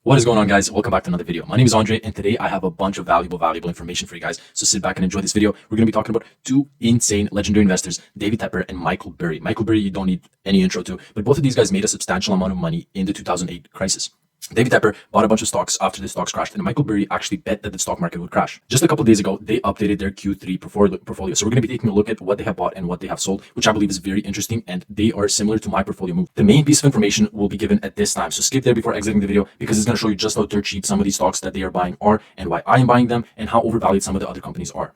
What is going on, guys? Welcome back to another video. My name is Andre, and today I have a bunch of valuable information for you guys. So sit back and enjoy this video. We're going to be talking about two insane legendary investors, David Tepper and Michael Burry. Michael Burry, you don't need any intro to, but both of these guys made a substantial amount of money in the 2008 crisis. David Tepper bought a bunch of stocks after the stocks crashed, and Michael Burry actually bet that the stock market would crash. Just a couple of days ago, they updated their Q3 portfolio. So we're going to be taking a look at what they have bought and what they have sold, which I believe is very interesting, and they are similar to my portfolio move. The main piece of information will be given at this time, so skip there before exiting the video because it's going to show you just how dirt cheap some of these stocks that they are buying are, and why I am buying them, and how overvalued some of the other companies are.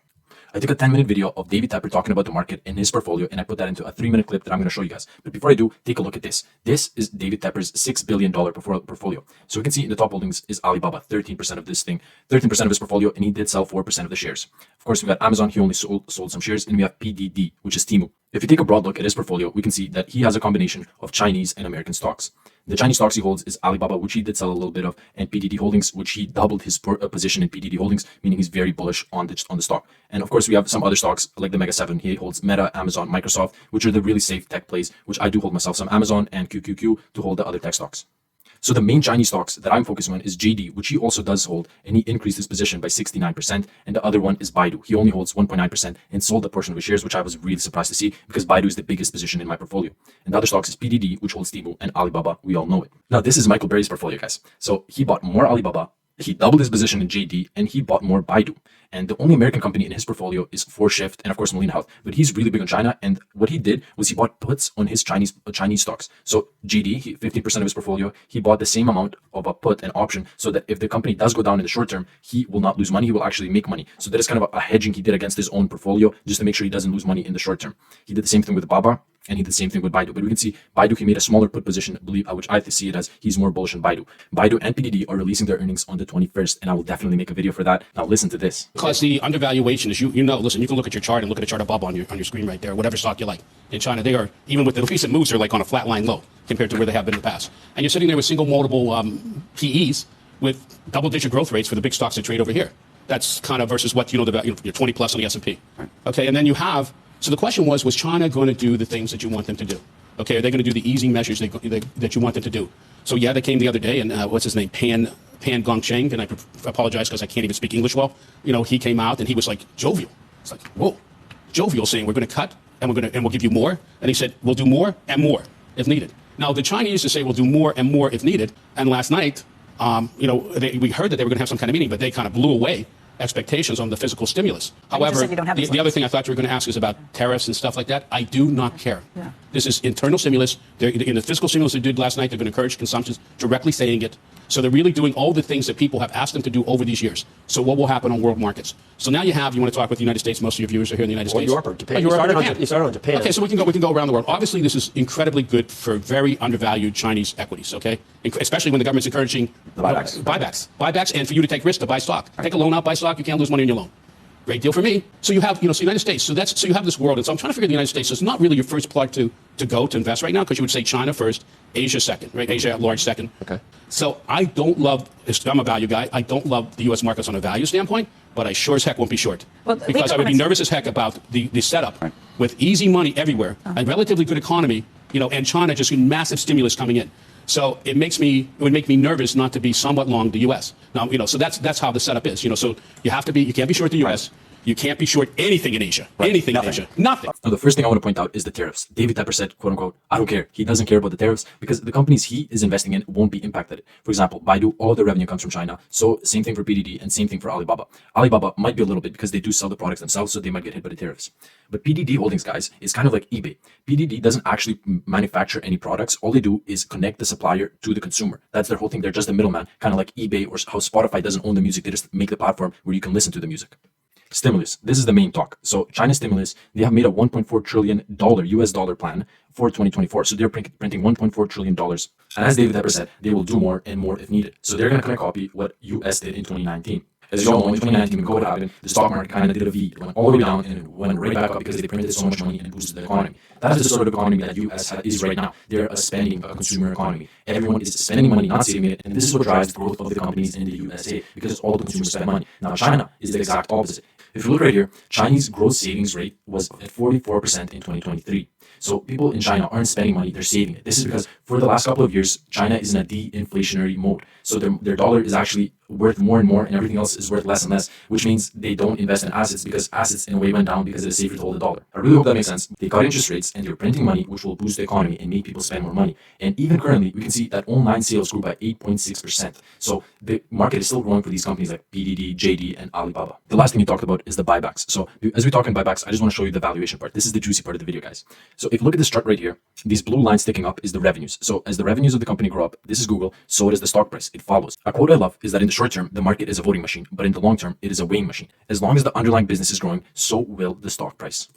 I took a 10-minute video of David Tepper talking about the market in his portfolio, and I put that into a 3-minute clip that I'm going to show you guys. But before I do, take a look at this. This is David Tepper's $6 billion portfolio. So we can see in the top holdings is Alibaba, 13% of this thing, 13% of his portfolio, and he did sell 4% of the shares. Of course, we've got Amazon, he only sold some shares, and we have PDD, which is Temu. If you take a broad look at his portfolio, we can see that he has a combination of Chinese and American stocks. The Chinese stocks he holds is Alibaba, which he did sell a little bit of, and PDD Holdings, which he doubled his position in PDD Holdings, meaning he's very bullish on the stock. And of course, we have some other stocks like the Mega 7. He holds Meta, Amazon, Microsoft, which are the really safe tech plays, which I do hold myself, some Amazon and QQQ to hold the other tech stocks. So the main Chinese stocks that I'm focusing on is JD, which he also does hold, and he increased his position by 69%. And the other one is Baidu. He only holds 1.9% and sold a portion of his shares, which I was really surprised to see because Baidu is the biggest position in my portfolio. And the other stocks is PDD, which holds Temu, and Alibaba. We all know it. Now, this is Michael Burry's portfolio, guys. So he bought more Alibaba, he doubled his position in JD, and he bought more Baidu. And the only American company in his portfolio is 4Shift and of course Molina Health. But he's really big on China, and what he did was he bought puts on his Chinese stocks. So JD, 15% of his portfolio, he bought the same amount of a put and option so that if the company does go down in the short term, he will not lose money, he will actually make money. So that is kind of a hedging he did against his own portfolio just to make sure he doesn't lose money in the short term. He did the same thing with Baba, and he did the same thing with Baidu. But we can see Baidu, he made a smaller put position, which I see it as he's more bullish on Baidu. Baidu and PDD are releasing their earnings on the 21st, and I will definitely make a video for that. Now listen to this. Because the undervaluation is, listen, you can look at your chart and look at a chart of Baba on your screen right there, whatever stock you like. In China, they are, even with the recent moves, they're like on a flat line low compared to where they have been in the past. And you're sitting there with single multiple PEs with double-digit growth rates for the big stocks that trade over here. That's kind of versus what, you're 20 plus on the S&P. Okay, and then you have, so the question was China going to do the things that you want them to do? Okay, are they going to do the easing measures that you want them to do? So yeah, they came the other day, and what's his name, Pan Gongcheng, and I apologize because I can't even speak English well. He came out and he was like jovial. It's like, whoa, jovial, saying we're going to cut and we'll give you more. And he said we'll do more and more if needed. Now the Chinese to say we'll do more and more if needed. And last night, we heard that they were going to have some kind of meeting, but they kind of blew away expectations on the physical stimulus. However, the other thing I thought you were going to ask is about tariffs and stuff like that. I do not care. Yeah. This is internal stimulus. In the fiscal stimulus they did last night, they're going to encourage consumption, directly saying it. So they're really doing all the things that people have asked them to do over these years. So what will happen on world markets? So now you want to talk with the United States. Most of your viewers are here in the United States. Europe or Japan. You started on Japan. Okay, so we can go around the world. Obviously, this is incredibly good for very undervalued Chinese equities, okay? Especially when the government's encouraging buybacks, and for you to take risks to buy stock. Take a loan out, buy stock, you can't lose money on your loan. Great deal for me. So you have, so United States. So you have this world, and so I'm trying to figure the United States. So it's not really your first plug to go to invest right now, because you would say China first, Asia second, right? Asia at large second. Okay. So I'm a value guy. I don't love the U.S. markets on a value standpoint, but I sure as heck won't be short. Because I would be nervous as heck about the setup with easy money everywhere, a relatively good economy, and China just massive stimulus coming in. So it would make me nervous not to be somewhat long the U.S. Now, so that's how the setup is. So you can't be short the U.S. You can't be short anything in Asia. Anything in Asia. Nothing. Now, the first thing I want to point out is the tariffs. David Tepper said, quote unquote, I don't care. He doesn't care about the tariffs because the companies he is investing in won't be impacted. For example, Baidu, all the revenue comes from China. So same thing for PDD and same thing for Alibaba. Alibaba might be a little bit because they do sell the products themselves, so they might get hit by the tariffs. But PDD Holdings, guys, is kind of like eBay. PDD doesn't actually manufacture any products. All they do is connect the supplier to the consumer. That's their whole thing. They're just a middleman, kind of like eBay or how Spotify doesn't own the music. They just make the platform where you can listen to the music. Stimulus. This is the main talk. So China stimulus, they have made a $1.4 trillion US dollar plan for 2024. So they're printing $1.4 trillion. And as David Tepper said, they will do more and more if needed. So they're going to copy what US did in 2019. As you all know, in 2019, when COVID happened, the stock market kind of did a V. It went all the way down and went right back up because they printed so much money and boosted the economy. That is the sort of economy that US is right now. They're a spending, a consumer economy. Everyone is spending money, not saving it. And this is what drives the growth of the companies in the USA because all the consumers spend money. Now, China is the exact opposite. If you look right here, Chinese gross savings rate was at 44% in 2023. So people in China aren't spending money, they're saving it. This is because for the last couple of years, China is in a de-inflationary mode. So their dollar is actually worth more and more, and everything else is worth less and less, which means they don't invest in assets because assets in a way went down because it is safer to hold the dollar. I really hope that makes sense. They cut interest rates and they're printing money, which will boost the economy and make people spend more money. And even currently, we can see that online sales grew by 8.6%. So the market is still growing for these companies like PDD, JD, and Alibaba. The last thing we talked about is the buybacks. So as we talk in buybacks, I just want to show you the valuation part. This is the juicy part of the video, guys. So if you look at this chart right here, these blue lines sticking up is the revenues. So as the revenues of the company grow up, this is Google, so does the stock price. It follows. A quote I love is that in the short term, the market is a voting machine, but in the long term, it is a weighing machine. As long as the underlying business is growing, so will the stock price.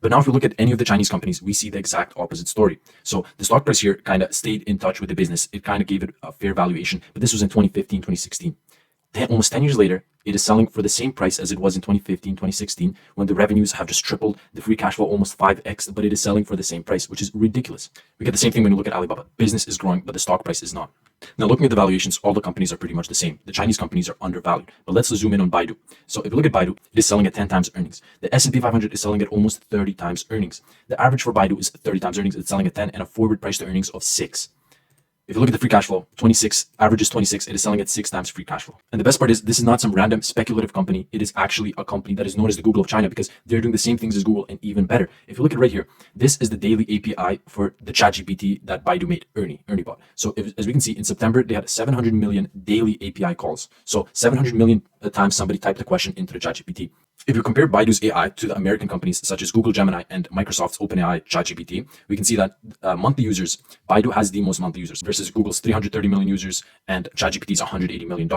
But now if we look at any of the Chinese companies, we see the exact opposite story. So the stock price here kind of stayed in touch with the business. It kind of gave it a fair valuation, but this was in 2015, 2016. Then almost 10 years later, it is selling for the same price as it was in 2015, 2016, when the revenues have just tripled, the free cash flow almost 5x, but it is selling for the same price, which is ridiculous. We get the same thing when you look at Alibaba. Business is growing, but the stock price is not. Now, looking at the valuations, all the companies are pretty much the same. The Chinese companies are undervalued, but let's zoom in on Baidu. So if you look at Baidu, it is selling at 10 times earnings. The S&P 500 is selling at almost 30 times earnings. The average for Baidu is 30 times earnings. It's selling at 10 and a forward price to earnings of 6. If you look at the free cash flow, 26, average is 26, it is selling at 6 times free cash flow. And the best part is this is not some random speculative company. It is actually a company that is known as the Google of China because they're doing the same things as Google and even better. If you look at right here, this is the daily API for the ChatGPT that Baidu made, Ernie bot. So as we can see, in September, they had 700 million daily API calls. So 700 million times somebody typed a question into the ChatGPT. If you compare Baidu's AI to the American companies such as Google Gemini and Microsoft's OpenAI ChatGPT, we can see that monthly users, Baidu has the most monthly users versus Google's 330 million users and ChatGPT's $180 million.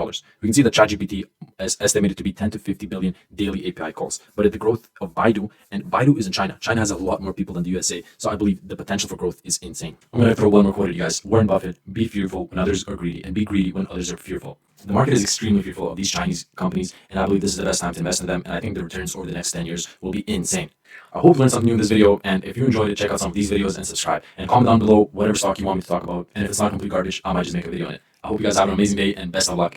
We can see that ChatGPT is estimated to be 10 to 50 billion daily API calls. But at the growth of Baidu, and Baidu is in China. China has a lot more people than the USA. So I believe the potential for growth is insane. I'm going to throw one more quote at you guys. Warren Buffett, be fearful when others are greedy and be greedy when others are fearful. The market is extremely fearful of these Chinese companies, and I believe this is the best time to invest in them, and I think the returns over the next 10 years will be insane. I hope you learned something new in this video, and if you enjoyed it, check out some of these videos and subscribe. And comment down below whatever stock you want me to talk about, and if it's not complete garbage, I might just make a video on it. I hope you guys have an amazing day, and best of luck.